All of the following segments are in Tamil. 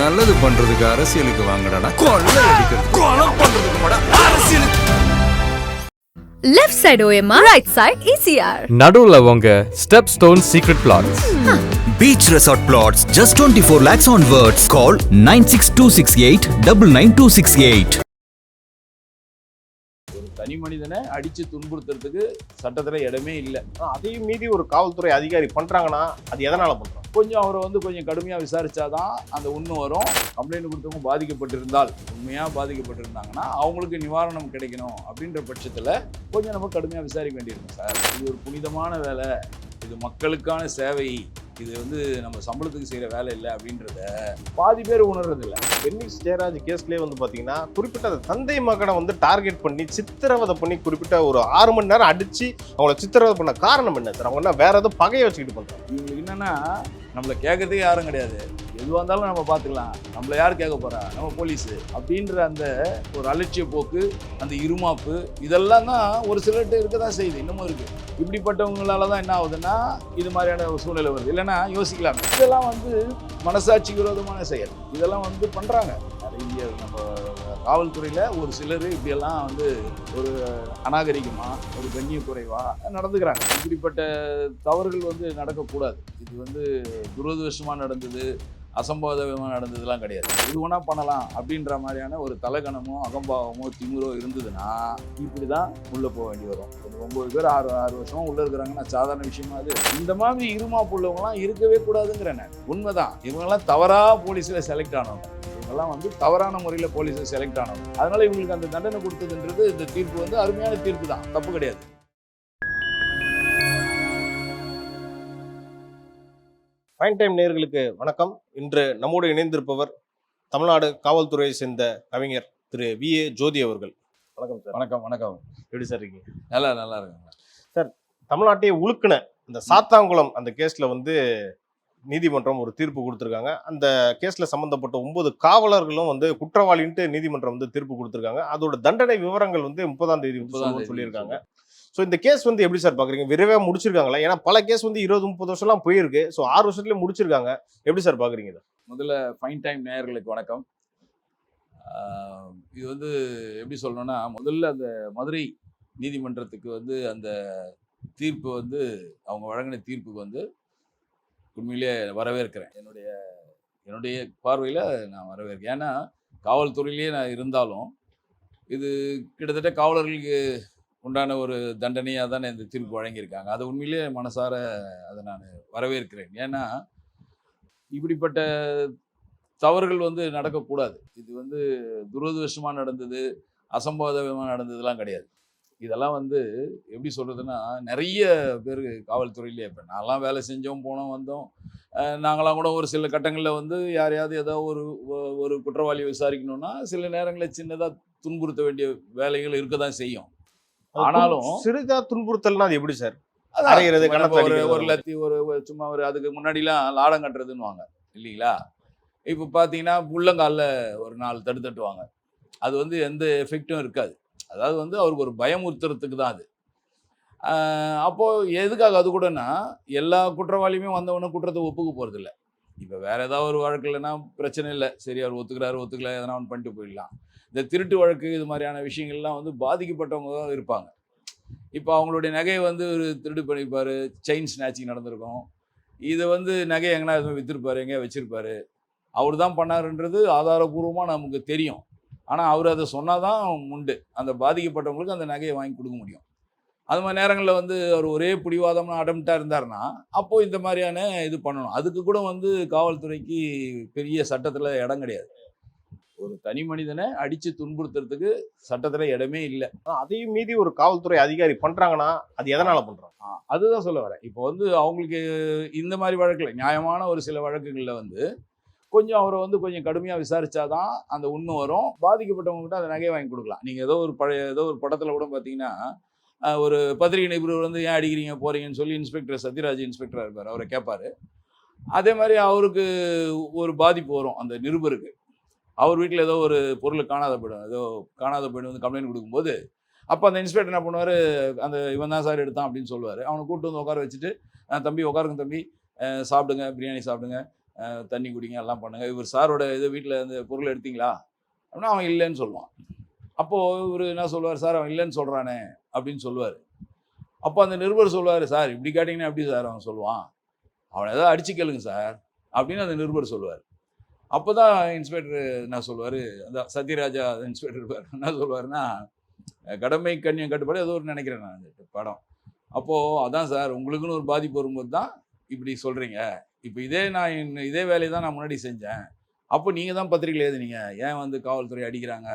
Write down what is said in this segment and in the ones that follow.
நல்லது பண்றதுக்கு அரசியலுக்கு வாங்கடா, கொள்ளை அடிக்கிறது கொலை பண்றதுக்கு மாடா அரசியலுக்கு. Left side OMR, right side ECR. நடுவுல உங்க step stone secret plots. Beach Resort Plots, just 24 lakhs onwards. Call 9626899268. தனி மனிதனை அடிச்சு துன்புறுத்துறதுக்கு சட்டத்துல இடமே இல்லை. அதையும் மீறி ஒரு காவல்துறை அதிகாரி பண்றாங்கன்னா அது எதனால பண்றோம்? கொஞ்சம் அவரை கொஞ்சம் கடுமையா விசாரிச்சாதான் அந்த உண்மை வரும். கம்ப்ளைண்ட் கொடுத்தவங்க பாதிக்கப்பட்டிருந்தால், உண்மையா பாதிக்கப்பட்டிருந்தாங்கன்னா அவங்களுக்கு நிவாரணம் கிடைக்கணும் அப்படின்ற பட்சத்துல கொஞ்சம் நம்ம கடுமையா விசாரிக்க வேண்டியிருக்கும் சார். இது ஒரு புனிதமான வேலை, இது மக்களுக்கான சேவை, இது நம்ம சம்பளத்துக்கு செய்யற வேலை இல்லை அப்படின்றத பாதி பேர் உணர்றது இல்லை. பென்னிக்ஸ் ஜெயராஜ் கேஸ்லேயே பாத்தீங்கன்னா குறிப்பிட்ட அந்த தந்தை மகனை டார்கெட் பண்ணி சித்திரவதை பண்ணி குறிப்பிட்ட ஒரு 6 மணி நேரம் அடிச்சு அவங்கள சித்திரவதை பண்ண காரணம் என்ன சார்? அவங்க என்ன வேற ஏதோ பகையை வச்சுக்கிட்டு பண்றாங்க? இவங்களுக்கு என்னன்னா, நம்மளை கேட்கறதுக்கு யாரும் கிடையாது, எதுவாக இருந்தாலும் நம்ம பார்த்துக்கலாம், நம்மளை யார் கேட்க போறா, நம்ம போலீஸு அப்படின்ற அந்த ஒரு அலட்சிய போக்கு, அந்த இருமாப்பு, இதெல்லாம் தான் ஒரு சிலர்கிட்ட இருக்க தான் செய்யுது, இன்னமும் இருக்கு. இப்படிப்பட்டவங்களால தான் என்ன ஆகுதுன்னா இது மாதிரியான ஒரு சூழ்நிலை வருது. இல்லைன்னா யோசிக்கலாம், இதெல்லாம் மனசாட்சி விரோதமான செயல், இதெல்லாம் பண்றாங்க நிறைய. நம்ம காவல்துறையில ஒரு சிலர் இப்படியெல்லாம் ஒரு அநாகரிகமா, ஒரு கண்ணிய குறைவா நடந்துக்கிறாங்க. இப்படிப்பட்ட தவறுகள் நடக்கக்கூடாது. இது துரதிருஷ்டமா நடந்தது, அசம்பாவிதமாக நடந்ததுலாம் கிடையாது. எது வேணா பண்ணலாம் அப்படின்ற மாதிரியான ஒரு தலகணமோ அகம்பாவமோ திமுறோ இருந்ததுன்னா இப்படி தான் உள்ளே போக வேண்டி வரும். 9 பேர் 6 வருஷமா உள்ளே இருக்கிறாங்கன்னா சாதாரண விஷயமா அது? இந்த மாதிரி இருமாப்பு உள்ளவங்களாம் இருக்கவே கூடாதுங்கிறேன். உண்மைதான், இவங்கெல்லாம் தவறாக போலீஸில் செலக்ட் ஆனவங்க, இவங்கெல்லாம் தவறான முறையில் போலீஸில் செலக்ட் ஆனவங்க. அதனால இவங்களுக்கு அந்த தண்டனை கொடுத்ததுன்றது, இந்த தீர்ப்பு அருமையான தீர்ப்பு தான், தப்பு கிடையாது. ஃபைன் டைம் நேயர்களுக்கு வணக்கம். இன்று நம்மோடு இணைந்திருப்பவர் தமிழ்நாடு காவல்துறையை சேர்ந்த கவிஞர் திரு VA ஜோதி அவர்கள். வணக்கம் சார். வணக்கம். வணக்கம். எப்படி சார் இருக்கீங்க? நல்லா இருக்குங்க சார். தமிழ்நாட்டையே உழுக்குன இந்த சாத்தாங்குளம் அந்த கேஸ்ல நீதிமன்றம் ஒரு தீர்ப்பு கொடுத்துருக்காங்க. அந்த கேஸ்ல சம்பந்தப்பட்ட 9 காவலர்களும் குற்றவாளின்ட்டு நீதிமன்றம் தீர்ப்பு கொடுத்துருக்காங்க. அதோட தண்டனை விவரங்கள் 30ஆம் தேதி சொல்லியிருக்காங்க. ஸோ இந்த கேஸ் எப்படி சார் பார்க்குறீங்க? விரைவாக முடிச்சிருக்காங்களா? ஏன்னா பல கேஸ் 20-30 வருஷம்லாம் போயிருக்கு. ஸோ 6 வருஷத்துலேயே முடிச்சிருக்காங்க. எப்படி சார் பார்க்குறீங்க? முதல்ல ஃபைன் டைம் நேயர்களுக்கு வணக்கம். இது எப்படி சொல்லணும்னா, முதல்ல அந்த மதுரை நீதிமன்றத்துக்கு அந்த தீர்ப்பு அவங்க வழங்கின தீர்ப்புக்கு உண்மையிலேயே வரவேற்கிறேன். என்னுடைய பார்வையில் நான் வரவேற்கிறேன். ஏன்னா காவல்துறையிலேயே நான் இருந்தாலும் இது கிட்டத்தட்ட காவலர்களுக்கு உண்டான ஒரு தண்டனையாக தானே இந்த தீர்ப்பு வழங்கியிருக்காங்க. அதை உண்மையிலேயே மனசார அதை நான் வரவேற்கிறேன். ஏன்னா இப்படிப்பட்ட தவறுகள் நடக்கக்கூடாது. இது துரதிருஷ்டமாக நடந்தது, அசம்பாவிதமாக நடந்ததுலாம் கிடையாது. இதெல்லாம் எப்படி சொல்கிறதுன்னா, நிறைய பேர் காவல்துறையிலே, இப்போ நான்லாம் வேலை செஞ்சோம், போனோம், வந்தோம். நாங்களாம் கூட ஒரு சில கட்டங்களில் யாரையாவது ஏதோ ஒரு குற்றவாளியை விசாரிக்கணும்னா சில நேரங்களில் சின்னதாக துன்புறுத்த வேண்டிய வேலைகள் இருக்க தான் செய்யும். ஆனாலும் சிறுதா துன்புறுத்தல்னா அது எப்படி சார்? ஒரு லத்தி சும்மா அதுக்கு முன்னாடிலாம் லாடம் கட்டுறதுன்னு வாங்க இல்லைங்களா? இப்போ பார்த்தீங்கன்னா உள்ளங்காலில் ஒரு 4 தட்டுவாங்க. அது எந்த எஃபெக்டும் இருக்காது. அதாவது அவருக்கு ஒரு பயமுறுத்துறதுக்கு தான் அது. அப்போது எதுக்காக அது கூடனா, எல்லா குற்றவாளியுமே வந்தவொடனே குற்றத்தை ஒப்புக்க போகிறது இல்லை. இப்போ வேறு ஏதாவது ஒரு வழக்கு இல்லைன்னா பிரச்சனை இல்லை, சரி அவர் ஒத்துக்கல எதனா ஒன்று பண்ணிட்டு போயிடலாம். இந்த திருட்டு வழக்கு இது மாதிரியான விஷயங்கள்லாம் பாதிக்கப்பட்டவங்க தான் இருப்பாங்க. இப்போ அவங்களுடைய நகையை ஒரு திருடு பண்ணியிருப்பார், செயின் ஸ்நாச்சிங் நடந்திருக்கும். இதை நகையை எங்கன்னா எதுவும் விற்றுருப்பார், எங்கேயா வச்சுருப்பார், அவர் தான் பண்ணாருன்றது ஆதாரபூர்வமாக நமக்கு தெரியும். ஆனால் அவர் அதை சொன்னால் தான் உண்டு, அந்த பாதிக்கப்பட்டவங்களுக்கு அந்த நகையை வாங்கி கொடுக்க முடியும். அது மாதிரி நேரங்களில் அவர் ஒரே பிடிவாதம்னு அடம்ப்டாக இருந்தார்னா அப்போது இந்த மாதிரியான இது பண்ணணும். அதுக்கு கூட காவல்துறைக்கு பெரிய சட்டத்தில் இடம் கிடையாது. ஒரு தனி மனிதனை அடித்து துன்புறுத்துறதுக்கு சட்டத்தில் இடமே இல்லை. அதையும் மீறி ஒரு காவல்துறை அதிகாரி பண்றாங்கன்னா அது எதனால பண்றாங்க? அதுதான் சொல்ல வரேன். இப்போ அவங்களுக்கு இந்த மாதிரி வழக்கில், நியாயமான ஒரு சில வழக்குகளில் கொஞ்சம் அவரை கொஞ்சம் கடுமையாக விசாரிச்சாதான் அந்த உண்மை வரும். பாதிக்கப்பட்டவங்ககிட்ட அந்த நகையை வாங்கி கொடுக்கலாம். நீங்கள் ஏதோ ஒரு படத்தில் கூட பார்த்தீங்கன்னா, ஒரு பத்திரிகை நிபுணர் ஏன் அடிக்கிறீங்க போகிறீங்கன்னு சொல்லி இன்ஸ்பெக்டர் சத்யராஜ் இன்ஸ்பெக்டராக இருப்பார், அவரை கேட்பார். அதே மாதிரி அவருக்கு ஒரு பாதிப்பு வரும் அந்த நிருபருக்கு. அவர் வீட்டில் ஏதோ ஒரு பொருள் காணாத போய்டும் கம்ப்ளைண்ட் கொடுக்கும்போது, அப்போ அந்த இன்ஸ்பெக்டர் என்ன பண்ணுவார், அந்த இவன் தான் சார் எடுத்தான் அப்படின்னு சொல்லுவார். அவனை கூப்பிட்டு உட்கார வச்சுட்டு, தம்பி உட்காருங்க தம்பி, சாப்பிடுங்க, பிரியாணி சாப்பிடுங்க, தண்ணி குடிங்க எல்லாம் பண்ணுங்க, இவர் சாரோட இது வீட்டில் இந்த பொருள் எடுத்தீங்களா அப்படின்னா அவன் இல்லைன்னு சொல்லுவான். அப்போது இவர் என்ன சொல்லுவார், சார் அவன் இல்லைன்னு சொல்கிறானே அப்படின்னு சொல்லுவார். அப்போ அந்த நிருபர் சொல்லுவார், சார் இப்படி கேட்டிங்கன்னா எப்படி சார் அவன் சொல்லுவான், அவனை ஏதாவது அடிச்சு கேளுங்க சார் அப்படின்னு அந்த நிருபர் சொல்லுவார். அப்போ தான் இன்ஸ்பெக்டர் என்ன சொல்லுவார், அந்த சத்யராஜா இன்ஸ்பெக்டர் என்ன சொல்லுவார்னா, கடமை கண்ணியம் கட்டுப்பாடு ஏதோ ஒரு நினைக்கிறேன் நான் அந்த படம். அப்போது அதான் சார் உங்களுக்குன்னு ஒரு பாதிப்பு வரும்போது தான் இப்படி சொல்கிறீங்க. இப்போ இதே வேலையை தான் நான் முன்னாடி செஞ்சேன். அப்போ நீங்கள் தான் பத்திரிகையில் எழுதுனீங்க, ஏன் வந்து காவல்துறை அடிக்கிறாங்க,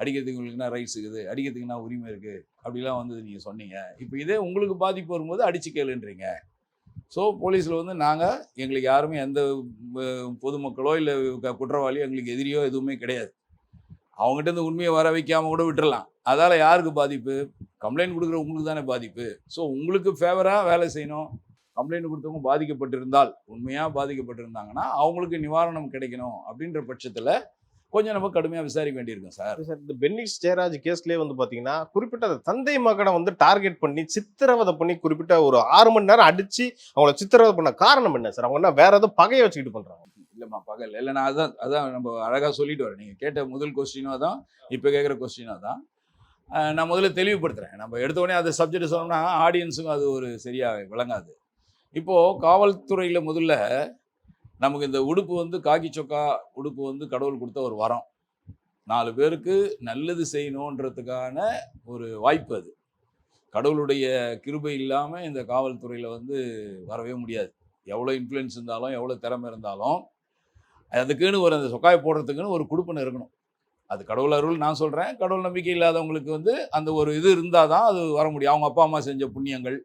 அடிக்கிறதுக்கு உங்களுக்கு என்ன ரைட்ஸ் இருக்குது, அடிக்கிறதுக்கு என்ன உரிமை இருக்குது அப்படிலாம் வந்து நீங்கள் சொன்னீங்க. இப்போ இதே உங்களுக்கு பாதிப்பு வரும்போது அடிச்சு கேளுன்றீங்க. ஸோ போலீஸில் வந்து நாங்கள் எங்களுக்கு யாருமே எந்த பொதுமக்களோ இல்லை குற்றவாளியோ எங்களுக்கு எதிரியோ எதுவுமே கிடையாது. அவங்ககிட்ட இந்த உண்மையை வர வைக்காமல் கூட விட்டுறலாம். அதால் யாருக்கு பாதிப்பு, கம்ப்ளைண்ட் கொடுக்குற உங்களுக்கு தானே பாதிப்பு. ஸோ உங்களுக்கு ஃபேவராக வேலை செய்யணும். கம்ப்ளைண்ட் கொடுத்தவங்க பாதிக்கப்பட்டிருந்தால், உண்மையாக பாதிக்கப்பட்டிருந்தாங்கன்னா அவங்களுக்கு நிவாரணம் கிடைக்கணும் அப்படின்ற பட்சத்தில் கொஞ்சம் நம்ம கடுமையாக விசாரிக்க வேண்டியிருக்கும் சார். இந்த பென்னிக்ஸ் ஜெயராஜ் கேஸ்லேயே வந்து பார்த்தீங்கன்னா குறிப்பிட்ட அந்த தந்தை மகனை வந்து டார்கெட் பண்ணி சித்திரவதை பண்ணி குறிப்பிட்ட ஒரு 6 மணி நேரம் அடித்து அவங்கள சித்திரவதை பண்ண காரணம் என்ன சார்? அவங்க என்ன வேற ஏதோ பகையை வச்சுக்கிட்டு பண்ணுறாங்க? இல்லைம்மா, பகல் இல்லை. நான் அதான் நம்ம அழகாக சொல்லிட்டு வரேன். நீங்கள் கேட்ட முதல் கொஸ்டினோ தான், இப்போ கேட்குற கொஸ்டினோ தான். நான் முதல்ல தெளிவுபடுத்துகிறேன். நம்ம எடுத்த உடனே அதை சப்ஜெக்ட் சொன்னோம்னா ஆடியன்ஸுக்கும் அது ஒரு சரியாக விளங்காது. இப்போது காவல்துறையில் முதல்ல நமக்கு இந்த உடுப்பு வந்து காக்கி சொக்கா உடுப்பு வந்து கடவுள் கொடுத்த ஒரு வரம். 4 பேருக்கு நல்லது செய்யணுன்றதுக்கான ஒரு வாய்ப்பு. அது கடவுளுடைய கிருபை இல்லாமல் இந்த காவல்துறையில் வந்து வரவே முடியாது. எவ்வளோ இன்ஃப்ளூயன்ஸ் இருந்தாலும், எவ்வளோ திறமை இருந்தாலும், அதுக்குன்னு ஒரு அந்த சொக்காயை போடுறதுக்குன்னு ஒரு குடுப்பனை இருக்கணும். அது கடவுள் அருள் நான் சொல்கிறேன். கடவுள் நம்பிக்கை இல்லாதவங்களுக்கு வந்து அந்த ஒரு இது இருந்தால் தான் அது வர முடியும். அவங்க அப்பா அம்மா செஞ்ச புண்ணியங்கள்,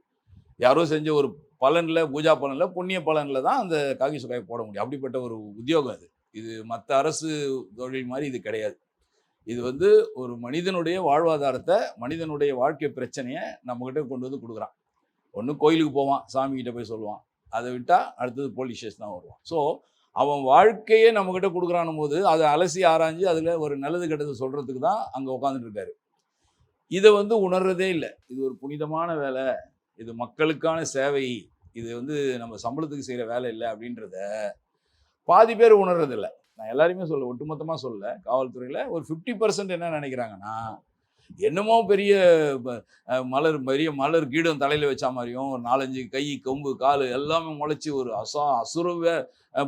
யாரோ செஞ்ச ஒரு பலனில், பூஜா பலனில், புண்ணிய பலனில் தான் அந்த காக்கி சொக்காயை போட முடியும். அப்படிப்பட்ட ஒரு உத்தியோகம் அது. இது மற்ற அரசு தொழில் மாதிரி இது கிடையாது. இது வந்து ஒரு மனிதனுடைய வாழ்வாதாரத்தை, மனிதனுடைய வாழ்க்கை பிரச்சனையை நம்மக்கிட்ட கொண்டு வந்து கொடுக்குறான். ஒன்று கோயிலுக்கு போவான், சாமிக்கிட்ட போய் சொல்லுவான், அதை விட்டால் அடுத்தது போலீஸ் ஸ்டேஷன் தான் வருவான். ஸோ அவன் வாழ்க்கையே நம்மக்கிட்ட கொடுக்குறானும் போது அதை அலசி ஆராய்ஞ்சு அதில் ஒரு நல்லது கெட்டது சொல்கிறதுக்கு தான் அங்கே உட்காந்துட்டு இருக்காரு. இதை வந்து உணர்றதே இல்லை. இது ஒரு புனிதமான வேலை, இது மக்களுக்கான சேவை, இது வந்து நம்ம சம்பளத்துக்கு செய்கிற வேலை இல்லை அப்படின்றத பாதி பேர் உணர்றதில்லை. நான் எல்லாருமே சொல்ல, ஒட்டுமொத்தமாக சொல்ல, காவல்துறையில் ஒரு 50% என்ன நினைக்கிறாங்கன்னா, என்னமோ பெரிய மலர் கீடம் தலையில் வச்ச மாதிரியும், ஒரு 4-5 கை, கொம்பு, கால் எல்லாமே முளைச்சி ஒரு அசுர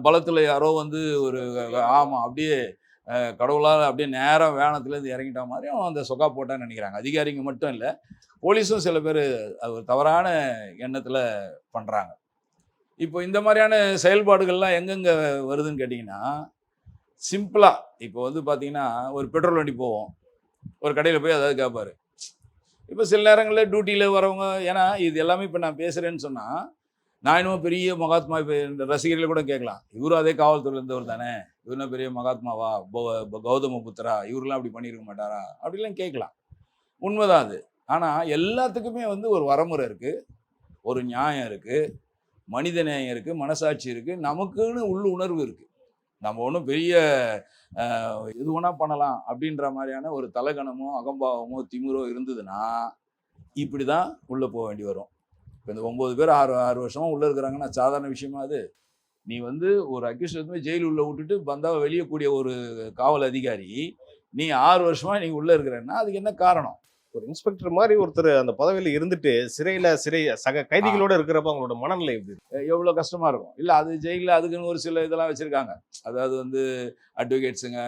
பலத்தில் யாரோ வந்து ஒரு ஆமாம் அப்படியே கடவுளால் அப்படியே நேரம் வேணத்துலேருந்து இறங்கிட்ட மாதிரியும் அந்த சொக்கா போட்டான்னு நினைக்கிறாங்க. அதிகாரிங்க மட்டும் இல்லை, போலீஸும் சில பேர் அது ஒரு தவறான எண்ணத்தில் பண்ணுறாங்க. இப்போ இந்த மாதிரியான செயல்பாடுகள்லாம் எங்கெங்கே வருதுன்னு கேட்டிங்கன்னா, சிம்பிளாக இப்போ வந்து பார்த்திங்கன்னா, ஒரு பெட்ரோல் வண்டி போவோம், ஒரு கடையில் போய் அதாவது கேட்பாரு. இப்போ சில நேரங்களில் டியூட்டியில் வரவங்க, ஏன்னா இது எல்லாமே இப்போ நான் பேசுகிறேன்னு சொன்னால், நான் இன்னும் பெரிய மகாத்மா, இப்போ இந்த ரசிகர்கள் கூட கேட்கலாம், இவரும் அதே காவல்துறையில் இருந்தவர் தானே, இவருனா பெரிய மகாத்மாவா, கௌதம புத்திரா, இவரெலாம் அப்படி பண்ணியிருக்க மாட்டாரா அப்படிலாம் கேட்கலாம். உண்மைதான் அது. ஆனால் எல்லாத்துக்குமே வந்து ஒரு வரமுறை இருக்குது, ஒரு நியாயம் இருக்குது, மனித நேயம் இருக்குது, மனசாட்சி இருக்குது, நமக்குன்னு உணர்வு இருக்குது. நம்ம ஒன்றும் பெரிய எது வேணா பண்ணலாம் அப்படின்ற மாதிரியான ஒரு தலகணமோ அகம்பாவமோ திமிரோ இருந்ததுன்னா இப்படி தான் உள்ளே போக வேண்டி வரும். இப்போ இந்த 9 பேர் 6 வருஷமாக உள்ளே இருக்கிறாங்கன்னா சாதாரண விஷயமா அது? நீ வந்து ஒரு அக்யூஸ்ட் வந்து ஜெயில் உள்ள விட்டுட்டு வந்தால் வெளியே கூடிய ஒரு காவல் அதிகாரி, நீ 6 வருஷமாக நீங்கள் உள்ளே இருக்கிறன்னா அதுக்கு என்ன காரணம்? ஒரு இன்ஸ்பெக்டர் மாதிரி ஒருத்தர் அந்த பதவியில் இருந்துட்டு சிறை சக கைதிகளோட இருக்கிறப்ப அவங்களோட மனநிலை எப்படி எவ்வளோ கஷ்டமாக இருக்கும் இல்லை? அது ஜெயிலில் அதுக்குன்னு ஒரு சில இதெல்லாம் வச்சுருக்காங்க. அதாவது வந்து அட்வொகேட்ஸுங்க,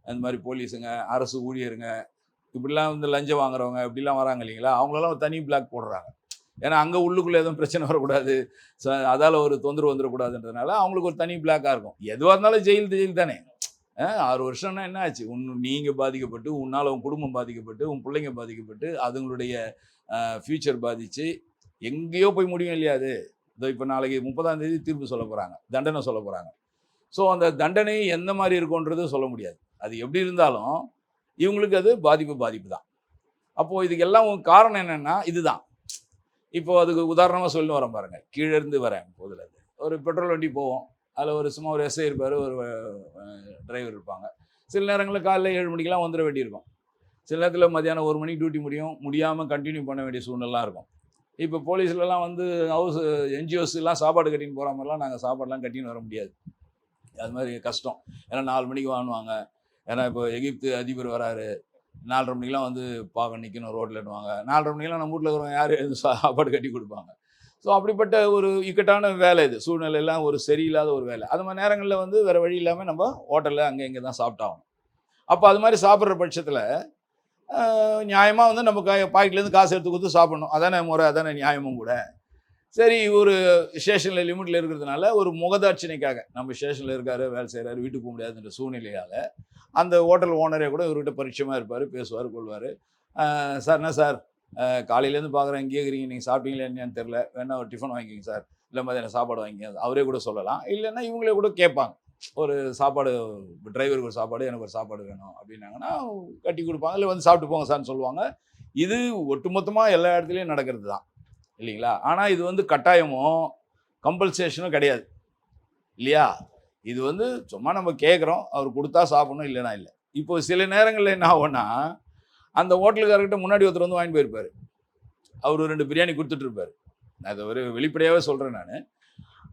அந்த மாதிரி போலீஸுங்க, அரசு ஊழியருங்க, இப்படிலாம் வந்து லஞ்சம் வாங்குறவங்க இப்படிலாம் வராங்க இல்லைங்களா, அவங்களெல்லாம் ஒரு தனி பிளாக் போடுறாங்க. ஏன்னா அங்கே உள்ளுக்குள்ளே எதுவும் பிரச்சனை வரக்கூடாது, அதால் ஒரு தொந்தரவு வந்துடக்கூடாதுன்றதுனால அவங்களுக்கு ஒரு தனி பிளாக்காக இருக்கும். எதுவாக இருந்தாலும் ஜெயில் தானே. 6 வருஷம்னா என்ன ஆச்சு? நீங்கள் பாதிக்கப்பட்டு, உன்னால் உன் குடும்பம் பாதிக்கப்பட்டு, உன் பிள்ளைங்க பாதிக்கப்பட்டு, அதுங்களுடைய ஃப்யூச்சர் பாதித்து எங்கேயோ போய் முடியும் இல்லையா? அது இதோ இப்போ நாளைக்கு 30ஆம் தேதி தீர்ப்பு சொல்ல போகிறாங்க, தண்டனை சொல்ல போகிறாங்க. ஸோ அந்த தண்டனை எந்த மாதிரி இருக்கும்ன்றது சொல்ல முடியாது. அது எப்படி இருந்தாலும் இவங்களுக்கு அது பாதிப்பு தான். அப்போது இதுக்கு எல்லாம் காரணம் என்னென்னா இதுதான். இப்போது அதுக்கு உதாரணமாக சொல்லி வரேன் பாருங்கள். கீழே இருந்து வரேன் போதில், அது ஒரு பெட்ரோல் வண்டி போவோம், அதில் ஒரு சும்மா ஒரு எஸ்ஐ இருப்பார், ஒரு டிரைவர் இருப்பாங்க. சில நேரங்களில் காலையில் 7 மணிக்கெலாம் வந்துட வேண்டியிருக்கும். சில நேரத்தில் மத்தியானம் 1 மணிக்கு டியூட்டி முடியாமல் கண்டினியூ பண்ண வேண்டிய சூழ்நிலாம் இருக்கும். இப்போ போலீஸ்லலாம் வந்து என்ஜிஓஸ்லாம் சாப்பாடு கட்டின்னு போகிற மாதிரிலாம் நாங்கள் சாப்பாடெலாம் கட்டின்னு வர முடியாது. அது மாதிரி கஷ்டம். ஏன்னா 4 மணிக்கு வாங்குவாங்க. ஏன்னா இப்போ எகிப்து அதிபர் வராரு, 4:30 மணிக்கெலாம் வந்து பார்க்க நிற்கணும் ரோட்லன்னுவாங்க. 4:30 மணிக்கெலாம் நம்ம வீட்டில் இருக்கிறவங்க யார் சாப்பாடு கட்டி கொடுப்பாங்க. ஸோ அப்படிப்பட்ட ஒரு இக்கட்டான வேலை இது. சூழ்நிலையெல்லாம் ஒரு சரியில்லாத ஒரு வேலை. அது மாதிரி நேரங்களில் வந்து வேறு வழி இல்லாமல் நம்ம ஹோட்டலில் அங்கே இங்கே தான் சாப்பிட்டாகணும். அப்போ அது மாதிரி சாப்பிட்ற பட்சத்தில் நியாயமாக வந்து நம்ம பாக்கெட்லேருந்து காசு எடுத்து கொடுத்து சாப்பிடணும். அதானே முறை, அதானே நியாயமும் கூட. சரி, ஒரு ஸ்டேஷனில் லிமிட்டில் இருக்கிறதுனால ஒரு முகதாட்சணைக்காக நம்ம ஸ்டேஷனில் இருக்காரு, வேலை செய்கிறாரு, வீட்டுக்கு போக முடியாதுன்ற சூழ்நிலையால் அந்த ஹோட்டல் ஓனரே கூட இவர்கிட்ட பரிச்சயமாக இருப்பார், பேசுவார், கொள்வார். சார் என்ன சார் காலையிலேருந்து பார்க்குறேன் இங்கே இருக்கிறீங்க, நீங்கள் சாப்பிட்டீங்களா என்னன்னு தெரில, வேணா ஒரு டிஃபன் வாங்கிக்கிங்க சார், இல்லை மதியானம் சாப்பாடு வாங்கிங்க, அவரே கூட சொல்லலாம். இல்லைன்னா இவங்களே கூட கேட்பாங்க, ஒரு சாப்பாடு டிரைவருக்கு ஒரு சாப்பாடு, எனக்கு ஒரு சாப்பாடு வேணும் அப்படின்னாங்கன்னா கட்டி கொடுப்பாங்க. இல்லை வந்து சாப்பிட்டு போங்க சார்னு சொல்லுவாங்க. இது ஒட்டுமொத்தமாக எல்லா இடத்துலையும் நடக்கிறது தான் இல்லைங்களா? ஆனால் இது வந்து கட்டாயமோ கம்பல்சேஷனும் கிடையாது இல்லையா? இது வந்து சும்மா நம்ம கேட்குறோம், அவர் கொடுத்தா சாப்பிடணும், இல்லைனா இல்லை. இப்போ சில நேரங்களில் என்ன ஆகும்னா, அந்த ஹோட்டலுக்காரர்கிட்ட முன்னாடி ஒருத்தர் வந்து வாங்கிட்டு போயிருப்பார், அவர் 2 பிரியாணி கொடுத்துட்ருப்பார். நான் அதை ஒரு வெளிப்படையாகவே சொல்கிறேன் நான்.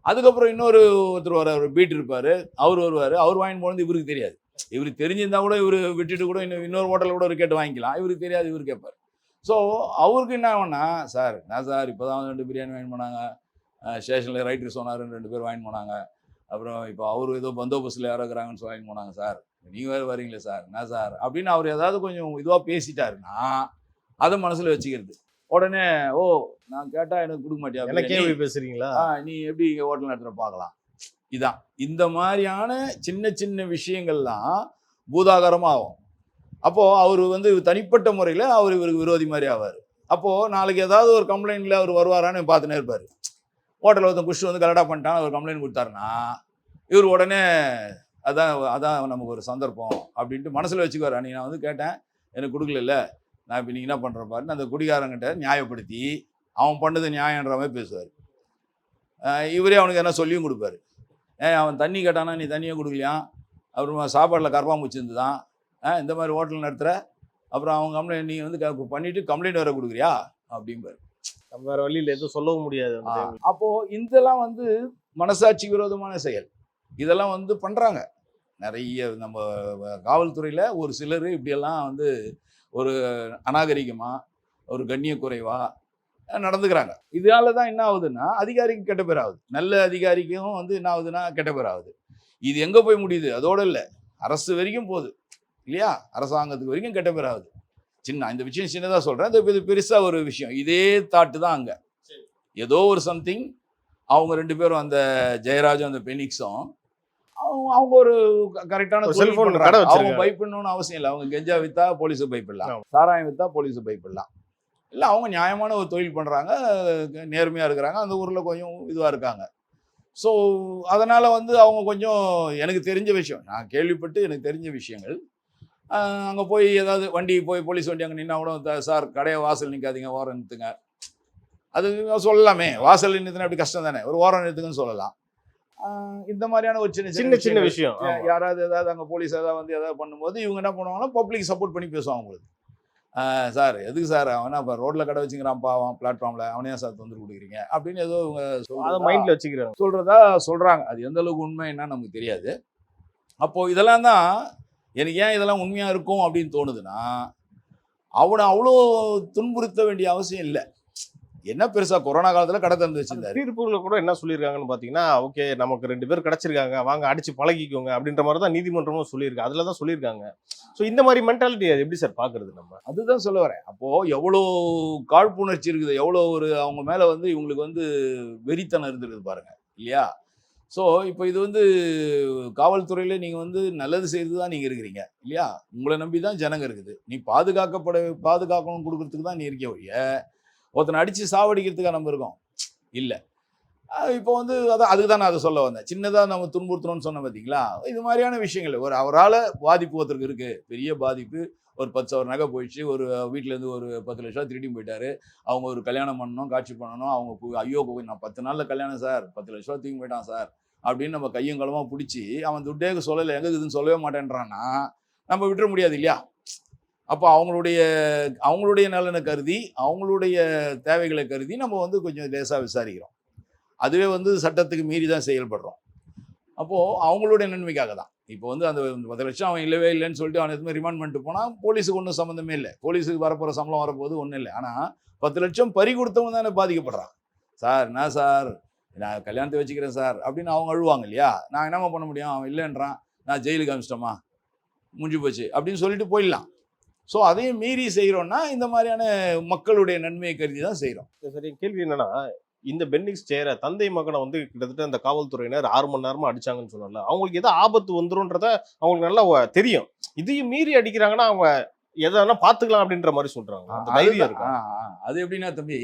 அதுக்கப்புறம் ஒருத்தர் வர ஒரு பீட் இருப்பார், அவர் வருவார், அவர் வாங்கிட்டு போனது இவருக்கு தெரியாது. இவருக்கு தெரிஞ்சிருந்தா கூட இவர் விட்டுட்டு கூட இன்னொரு ஹோட்டலில் கூட ஒரு கேட்டு வாங்கிக்கலாம். இவருக்கு தெரியாது, இவர் கேட்பார். ஸோ அவருக்கு என்ன ஆகும்னா, சார் நான் சார் இப்போ தான் 2 பிரியாணி வாங்கிட்டு போனாங்க, ஸ்டேஷனில் ரைட்டர் சொன்னார் 2 பேர் வாங்கிட்டு போனாங்க, அப்புறம் இப்போ அவர் ஏதோ பந்தோபஸ்தில் யாரோ இருக்கிறாங்கன்னு சொல்லி வாங்கிட்டு போனாங்க சார், நீங்கள் வேறு வரீங்களே சார், என்ன சார் அப்படின்னு அவர் ஏதாவது கொஞ்சம் இதுவாக பேசிட்டாருன்னா அதை மனசில் வச்சுக்கிறது. உடனே ஓ நான் கேட்டால் எனக்கு கொடுக்க மாட்டியா, பேசுறீங்களா, நீ எப்படி இங்கே ஹோட்டல் நடத்துகிற பார்க்கலாம். இதான் இந்த மாதிரியான சின்ன சின்ன விஷயங்கள்லாம் பூதாகரமாக ஆகும். அப்போது அவர் வந்து தனிப்பட்ட முறையில் அவர் இவருக்கு விரோதி மாதிரி ஆவார். அப்போது நாளைக்கு ஏதாவது ஒரு கம்ப்ளைண்ட்டில் அவர் வருவாரான்னு பார்த்துனே இருப்பார். ஹோட்டலில் ஒருத்தன் குஷ் வந்து கலடா பண்ணிட்டான்னு ஒரு கம்ப்ளைண்ட் கொடுத்தாருன்னா இவர் உடனே அதான் நமக்கு ஒரு சந்தர்ப்பம் அப்படின்ட்டு மனசில் வச்சுக்குவார். அன்றைக்கி நான் வந்து கேட்டேன், எனக்கு கொடுக்கல, நான் இப்போ நீங்கள் என்ன பண்ணுற பாருன்னு அந்த குடிகாரங்கிட்ட நியாயப்படுத்தி அவன் பண்ணது நியாயன்ற மாதிரி பேசுவார். இவரே அவனுக்கு என்ன சொல்லியும் கொடுப்பாரு. அவன் தண்ணி கேட்டானா நீ தண்ணியே கொடுக்கலையா, அப்புறமா சாப்பாட்டில் கரப்பாம்பூச்சி இருந்து தான் இந்த மாதிரி ஹோட்டல் நடத்துகிற, அப்புறம் அவங்க கம்ப்ளைண்ட் நீ வந்து பண்ணிவிட்டு கம்ப்ளைண்ட் வேறு கொடுக்குறியா அப்படிம்பாரு. நம்ம வேறு வழியில் எதுவும் சொல்லவும் முடியாது. அப்போது இதெல்லாம் வந்து மனசாட்சி விரோதமான செயல். இதெல்லாம் வந்து பண்ணுறாங்க நிறைய நம்ம காவல்துறையில். ஒரு சிலர் இப்படியெல்லாம் வந்து ஒரு அநாகரிகமாக ஒரு கண்ணிய குறைவாக நடந்துக்கிறாங்க. இதனால தான் என்ன ஆகுதுன்னா அதிகாரிக்கு கெட்ட பேர் ஆகுது, நல்ல அதிகாரிக்கும் வந்து என்ன ஆகுதுன்னா கெட்ட பேர் ஆகுது. இது எங்கே போய் முடியுது, அதோடு இல்லை அரசு வரைக்கும் போகுது இல்லையா? அரசாங்கத்துக்கு வரைக்கும் கெட்ட பேர் ஆகுது. இந்த விஷயம் சின்னதாக சொல்கிறேன், இது பெருசாக ஒரு விஷயம். இதே தாட்டு தான் அங்கே ஏதோ ஒரு சம்திங். அவங்க 2 பேரும் அந்த ஜெயராஜும் அந்த பெனிக்ஸும் அவங்க ஒரு கரெக்டான செல்போன் கடை, அவங்க பயப்படணும்னு அவசியம் இல்லை. அவங்க கெஞ்சா விற்றா போலீஸை பயப்படலாம், சாராயம் விற்றா போலீஸை பயப்படலாம். இல்லை அவங்க நியாயமான ஒரு தொழில் பண்ணுறாங்க, நேர்மையாக இருக்கிறாங்க, அந்த ஊரில் கொஞ்சம் இதுவாக இருக்காங்க. ஸோ அதனால் வந்து அவங்க கொஞ்சம் எனக்கு தெரிஞ்ச விஷயம், நான் கேள்விப்பட்டு எனக்கு தெரிஞ்ச விஷயங்கள், அங்கே போய் ஏதாவது வண்டி போய் போலீஸ் வண்டி அங்கே நின்னா கூட சார் கடையை வாசல் நிற்காதீங்க, ஓரம் நிறுத்துங்க, அது சொல்லலாமே. வாசல் நிறுத்தினா அப்படி கஷ்டம் தானே, ஒரு ஓரம் நிறுத்துங்கன்னு சொல்லலாம். இந்த மாதிரியான ஒரு சின்ன சின்ன விஷயம் யாராவது ஏதாவது அங்கே போலீஸ் ஏதாவது வந்து ஏதாவது பண்ணும்போது இவங்க என்ன பண்ணுவாங்கன்னா பப்ளிக் சப்போர்ட் பண்ணி பேசுவாங்க. உங்களுக்கு சார் எதுக்கு சார் அவனா இப்போ ரோட்டில் கடை வச்சுக்கிறான்ப்பா, அவன் பிளாட்ஃபார்மில் அவனே சார் தொந்தரவு கொடுக்குறீங்க அப்படின்னு ஏதோ இவங்க மைண்டில் வச்சுக்கிறாங்க, சொல்கிறாங்க. அது எந்த அளவுக்கு உண்மை என்னன்னு நமக்கு தெரியாது. அப்போது இதெல்லாம் தான் எனக்கு ஏன் இதெல்லாம் உண்மையாக இருக்கும் அப்படின்னு தோணுதுன்னா, அவனை அவ்வளோ துன்புறுத்த வேண்டிய அவசியம் இல்லை. என்ன பெருசா கொரோனா காலத்துல கடை திறந்து வச்சிருந்தாரு. தீர்ப்புல கூட என்ன சொல்லியிருக்காங்கன்னு பாத்தீங்கன்னா, ஓகே நமக்கு 2 பேர் கிடைச்சிருக்காங்க, வாங்க அடிச்சு பழகிக்கோங்க அப்படின்ற மாதிரி தான் நீதிமன்றமும் சொல்லியிருக்கு. அதுல தான் சொல்லியிருக்காங்க. ஸோ இந்த மாதிரி மென்டாலிட்டி அது எப்படி சார் பாக்குறது நம்ம? அதுதான் சொல்ல வரேன். அப்போ எவ்வளோ காழ்ப்புணர்ச்சி இருக்குது, எவ்வளோ ஒரு அவங்க மேல வந்து இவங்களுக்கு வந்து வெறித்தனம் இருந்திருக்குது பாருங்க இல்லையா? ஸோ இப்போ இது வந்து காவல்துறையில நீங்க வந்து நல்லது செய்து தான் நீங்க இருக்கிறீங்க இல்லையா? உங்களை நம்பி தான் ஜனங்க இருக்குது. நீ பாதுகாக்கணும் கொடுக்கறதுக்கு தான் நீ இருக்க ஒழிய ஒருத்தனை அடித்து சாவடிக்கிறதுக்காக நம்ம இருக்கோம் இல்லை. இப்போ வந்து அதுக்கு தான் நான் அதை சொல்ல வந்தேன். சின்னதாக நம்ம துன்புறுத்தணும்னு சொன்ன பார்த்தீங்களா, இது மாதிரியான விஷயங்கள் ஒரு அவரால் பாதிப்பு ஒருத்தருக்கு இருக்குது, பெரிய பாதிப்பு. ஒரு 10,000 நகை போயிடுச்சு, ஒரு வீட்டிலேருந்து ஒரு 10 லட்சம் திருடி போயிட்டாரு, அவங்க ஒரு கல்யாணம் பண்ணணும், காட்சி பண்ணணும், அவங்க ஐயோ நான் 10 நாளில் கல்யாணம் சார், 10 லட்ச ரூபா தூக்கி போயிட்டான் சார் அப்படின்னு நம்ம கையும் களமாக பிடிச்சி அவன் துட்டே சொல்லலை, எங்கே இதுன்னு சொல்லவே மாட்டேன்றான்னா நம்ம விட்டுற முடியாது இல்லையா? அப்போ அவங்களுடைய நலனை கருதி அவங்களுடைய தேவைகளை கருதி நம்ம வந்து கொஞ்சம் லேசாக விசாரிக்கிறோம். அதுவே வந்து சட்டத்துக்கு மீறி தான் செயல்படுறோம். அப்போது அவங்களுடைய நன்மைக்காக தான். இப்போ வந்து அந்த 10 லட்சம் அவன் இல்லவே இல்லைன்னு சொல்லிட்டு அவன் எதுவுமே ரிமாண்ட் பண்ணிட்டு போனால் போலீஸுக்கு ஒன்றும் சம்மந்தமே இல்லை. போலீஸுக்கு வரப்போகிற சம்பளம் வரப்போது ஒன்றும் இல்லை. ஆனால் 10 லட்சம் பறி கொடுத்தவங்க தானே பாதிக்கப்படுறான். சார் என்ன சார் நான் கல்யாணத்தை வச்சுக்கிறேன் சார் அப்படின்னு அவங்க அழுவாங்க இல்லையா? நான் என்னம்மா பண்ண முடியும், அவன் இல்லைன்றான், நான் ஜெயிலுக்கு அனுப்பிச்சிட்டோமா, முடிஞ்சு போச்சு அப்படின்னு சொல்லிட்டு போயிடலாம். ஸோ அதையும் மீறி செய்கிறோன்னா இந்த மாதிரியான மக்களுடைய நன்மையை கருதி தான் செய்கிறோம். சரி, கேள்வி என்னன்னா, இந்த பென்னிக்ஸ் சேர தந்தை மகனை வந்து கிட்டத்தட்ட அந்த காவல்துறையினர் 6 மணி நேரமா அடிச்சாங்கன்னு சொன்னால, அவங்களுக்கு ஏதோ ஆபத்து வந்துரும்ன்றத அவங்களுக்கு நல்லா தெரியும். இதையும் மீறி அடிக்கிறாங்கன்னா அவங்க எதனா பாத்துக்கலாம் அப்படின்ற மாதிரி சொல்றாங்க. அந்த தைரியம் இருக்கு. அது எப்படின்னா தம்பி,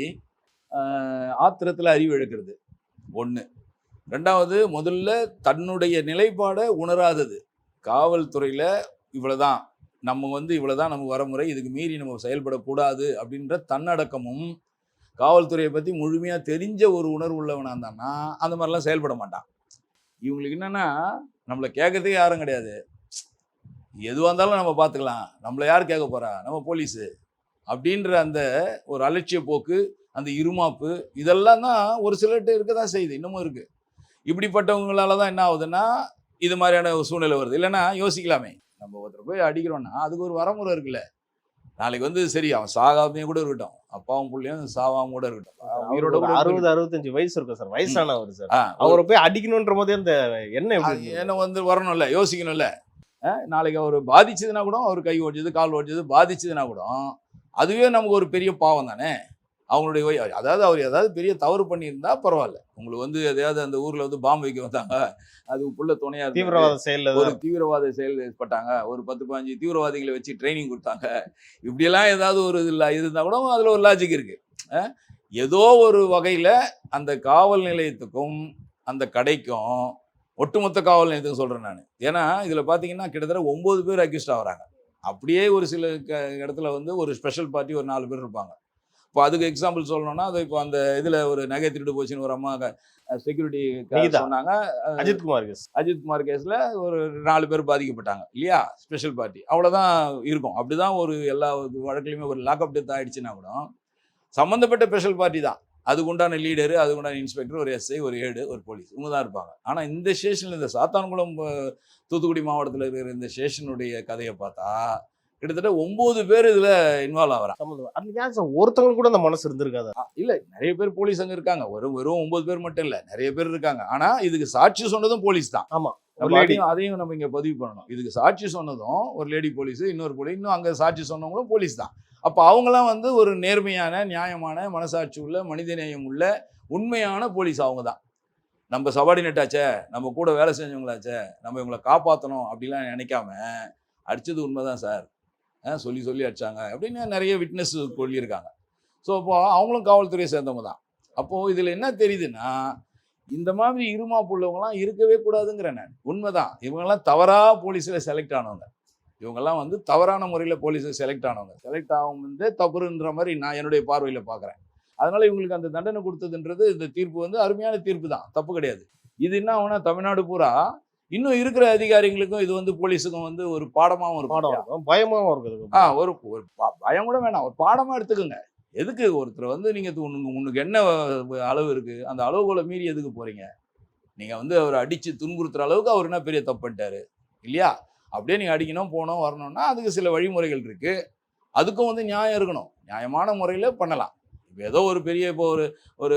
ஆத்திரத்துல அறிவு இழக்கிறது ஒண்ணு. ரெண்டாவது, முதல்ல தன்னுடைய நிலைப்பாடை உணராதது. காவல்துறையில இவ்வளவுதான், நம்ம வந்து இவ்வளவுதான் நம்ம வரமுறை, இதுக்கு மீறி நம்ம செயல்படக்கூடாது அப்படின்ற தன்னடக்கமும், காவல்துறையை பத்தி முழுமையா தெரிஞ்ச ஒரு உணர்வு உள்ளவனா இருந்தான்னா அந்த மாதிரிலாம் செயல்பட மாட்டான். இவங்களுக்கு என்னன்னா, நம்மளை கேட்கறதுக்கு யாரும் கிடையாது, எதுவாக இருந்தாலும் நம்ம பார்த்துக்கலாம், நம்மளை யார் கேட்க போறா, நம்ம போலீஸு அப்படின்ற அந்த ஒரு அலட்சிய போக்கு, அந்த இருமாப்பு, இதெல்லாம் தான் ஒரு சிலர்கிட்ட இருக்க தான் செய்யுது, இன்னமும் இருக்கு. இப்படிப்பட்டவங்களால தான் என்ன ஆகுதுன்னா இது மாதிரியான ஒரு சூழ்நிலை வருது. இல்லைன்னா யோசிக்கலாமே, நம்ம ஒருத்தர் போய் அடிக்கிறோன்னா அதுக்கு ஒரு வரமுறை இருக்குல்ல. நாளைக்கு வந்து சரி அவன் சாகாமையே கூட இருக்கட்டும், அப்பாவும் பிள்ளையும் சாவாம கூட இருக்கட்டும், அவரோட 60-65 வயசு இருக்கும் சார், வயசானவர் சார், அவரை போய் அடிக்கணும்ன்ற போதே அந்த என்ன வந்து வரணும்ல, யோசிக்கணும்ல. நாளைக்கு அவர் பாதிச்சதுன்னா கூட, அவர் கை ஓடிச்சது கால் ஓடிச்சது பாதிச்சதுன்னா கூட அதுவே நமக்கு ஒரு பெரிய பாவம் தானே. அவங்களுடைய அதாவது அவர் ஏதாவது பெரிய தவறு பண்ணியிருந்தா பரவாயில்ல. உங்களுக்கு வந்து எதையாவது அந்த ஊர்ல வந்து பாம்பு வைக்க வந்தாங்க, அது புள்ள துணையா தீவிரவாத செயல், ஒரு தீவிரவாத செயல் ஏற்பட்டாங்க, ஒரு 10-15 தீவிரவாதிகளை வச்சு ட்ரைனிங் கொடுத்தாங்க, இப்படியெல்லாம் ஏதாவது ஒரு இருந்தா கூட அதுல ஒரு லாஜிக் இருக்கு. ஏதோ ஒரு வகையில அந்த காவல் நிலையத்துக்கும் அந்த கடைக்கும், ஒட்டுமொத்த காவல் நிலையத்துக்கும் சொல்றேன் நான். ஏன்னா இதுல பாத்தீங்கன்னா கிட்டத்தட்ட 9 பேர் அக்யூஸ்ட் ஆகுறாங்க. அப்படியே ஒரு சில இடத்துல வந்து ஒரு ஸ்பெஷல் பார்ட்டி ஒரு 4 பேர் இருப்பாங்க. இப்போ அதுக்கு எக்ஸாம்பிள் சொல்லணும்னா, அது இப்போ அந்த இதுல ஒரு நகை திருடு போச்சுன்னு ஒரு அம்மா செக்யூரிட்டி சொன்னாங்க, அஜித்குமார் கேஸ்ல ஒரு 4 பேர் பாதிக்கப்பட்டாங்க இல்லையா, ஸ்பெஷல் பார்ட்டி. அவ்வளவுதான் இருக்கும். அப்படிதான் ஒரு எல்லா வழக்குலையுமே ஒரு லாக்அப் டெத் ஆயிடுச்சுன்னா கூட சம்மந்தப்பட்ட ஸ்பெஷல் பார்ட்டி தான், அதுக்குண்டான லீடரு, அதுக்குண்டான இன்ஸ்பெக்டர், ஒரு எஸ்ஐ, ஒரு ஏடு, ஒரு போலீஸ், இவங்க தான் இருப்பாங்க. ஆனால் இந்த ஸ்டேஷனில், இந்த சாத்தான்குளம் தூத்துக்குடி மாவட்டத்தில் இருக்கிற இந்த ஸ்டேஷனுடைய கதையை பார்த்தா கிட்டத்தட்ட 9 பேர் இதில் இன்வால்வ் ஆகிறாங்க. ஒருத்தவங்க கூட அந்த மனசு இருந்திருக்காது. இல்லை, நிறைய பேர் போலீஸ் அங்கே இருக்காங்க. வெறும் 9 பேர் மட்டும் இல்லை, நிறைய பேர் இருக்காங்க. ஆனால் இதுக்கு சாட்சி சொன்னதும் போலீஸ் தான். ஆமாம், அதையும் நம்ம இங்கே பதிவு பண்ணணும். இதுக்கு சாட்சி சொன்னதும் ஒரு லேடி போலீஸு, இன்னொரு போலீஸ், இன்னும் அங்கே சாட்சி சொன்னவங்களும் போலீஸ் தான். அப்போ அவங்களாம் வந்து ஒரு நேர்மையான, நியாயமான, மனசாட்சி உள்ள, மனிதநேயம் உள்ள, உண்மையான போலீஸ் அவங்க தான். நம்ம சபார்டினேட் ஆச்சே, நம்ம கூட வேலை செஞ்சவங்களாச்சே, நம்ம இவங்களை காப்பாற்றணும் அப்படிலாம் நினைக்காம, அடித்தது உண்மைதான் சார், சொல்லி அடிச்சாங்க அப்படின்னு நிறைய விட்னஸ் சொல்லியிருக்காங்க. ஸோ அப்போ அவங்களும் காவல்துறையை சேர்ந்தவங்க தான். அப்போது இதில் என்ன தெரியுதுன்னா, இந்த மாதிரி இருமாப்பு உள்ளவங்களாம் இருக்கவே கூடாதுங்கிற நான். உண்மைதான், இவங்கெல்லாம் தவறாக போலீஸில் செலக்ட் ஆனவங்க. இவங்கெல்லாம் வந்து தவறான முறையில் போலீஸில் செலக்ட் ஆனவங்க. செலக்ட் ஆகும் வந்து தவறுன்ற மாதிரி நான் என்னுடைய பார்வையில் பார்க்குறேன். அதனால இவங்களுக்கு அந்த தண்டனை கொடுத்ததுன்றது, இந்த தீர்ப்பு வந்து அருமையான தீர்ப்பு தான், தப்பு கிடையாது. இது என்ன ஆகுனா, தமிழ்நாடு பூரா இன்னும் இருக்கிற அதிகாரிகளுக்கும் இது வந்து போலீஸுக்கும் வந்து ஒரு பாடமாகவும் இருக்கும், பயமாகவும் இருக்குது. ஒரு பயம் கூட வேணாம், ஒரு பாடமாக எடுத்துக்கோங்க. எதுக்கு ஒருத்தர் வந்து நீங்கள் உனக்கு என்ன அளவு இருக்குது, அந்த அளவுகளை மீறி எதுக்கு போகிறீங்க? நீங்கள் வந்து அவரை அடித்து துன்புறுத்துற அளவுக்கு அவர் என்ன பெரிய தப்பு பண்ணிட்டாரு இல்லையா? அப்படியே நீங்கள் அடிக்கணும், போகணும், வரணும்னா அதுக்கு சில வழிமுறைகள் இருக்குது. அதுக்கும் வந்து நியாயம் இருக்கணும், நியாயமான முறையில் பண்ணலாம். இப்போ ஏதோ ஒரு பெரிய, இப்போ ஒரு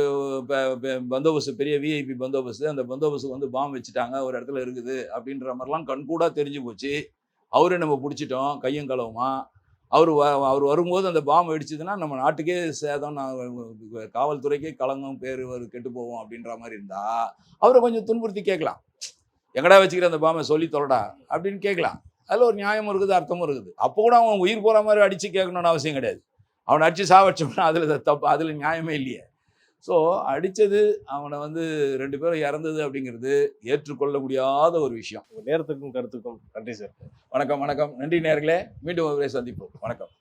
பந்தோபஸ்து, பெரிய விஐபி பந்தோபஸ்து, அந்த பந்தோபஸ்துக்கு வந்து பாம்பு வச்சுட்டாங்க, ஒரு இடத்துல இருக்குது அப்படின்ற மாதிரிலாம் கண்கூடாக தெரிஞ்சு போச்சு. அவரை நம்ம பிடிச்சிட்டோம் கையும் களவுமா, அவர் வரும்போது அந்த பாம்பு வெடிச்சதுன்னா நம்ம நாட்டுக்கே சேதம், காவல்துறைக்கே களங்கம், பேர் கெட்டு போவோம் அப்படின்ற மாதிரி இருந்தா அவரை கொஞ்சம் துன்புறுத்தி கேட்கலாம், எங்கடா வச்சுக்கிற அந்த பாம்பை சொல்லி தொலைடா அப்படின்னு கேட்கலாம். அதில் ஒரு நியாயமும் இருக்குது, அர்த்தமும் இருக்குது. அப்போ கூட அவன் உயிர் போகிற மாதிரி அடித்து கேட்கணும்னு அவசியம் கிடையாது. அவனை அடித்து சாவச்சோம்னா அதில் தப்பு, அதில் நியாயமே இல்லையே. ஸோ அடித்தது, அவனை வந்து 2 பேரும் இறந்தது அப்படிங்கிறது ஏற்றுக்கொள்ள முடியாத ஒரு விஷயம். நேரத்துக்கும் கருத்துக்கும் நன்றி சார். வணக்கம். நன்றி நேயர்களே, மீண்டும் ஒரு சந்திப்போம். வணக்கம்.